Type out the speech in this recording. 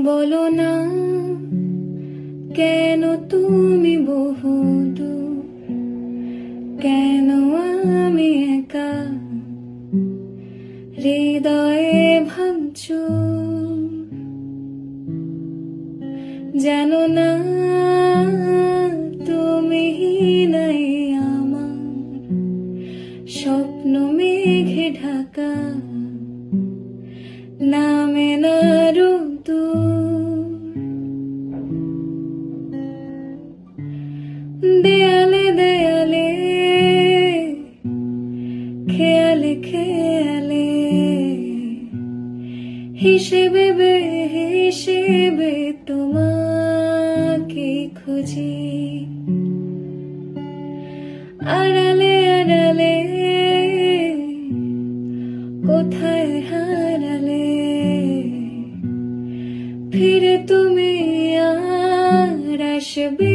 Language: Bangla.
বলো না কেন তুমি বহুদূর, কেন আমি একা হৃদয়ে ভাঙচুর। জানো না তুমি নাই আমার স্বপ্ন মেঘে ঢাকা, নামে না রোদ্দুর। দেয়ালে দেয়ালে খেয়ালে খেয়ালে হিসেবে হিসেবে তোমাকে খুঁজি। আড়ালে আড়ালে কোথায় হারালে, ফিরে তুমি আর আসবে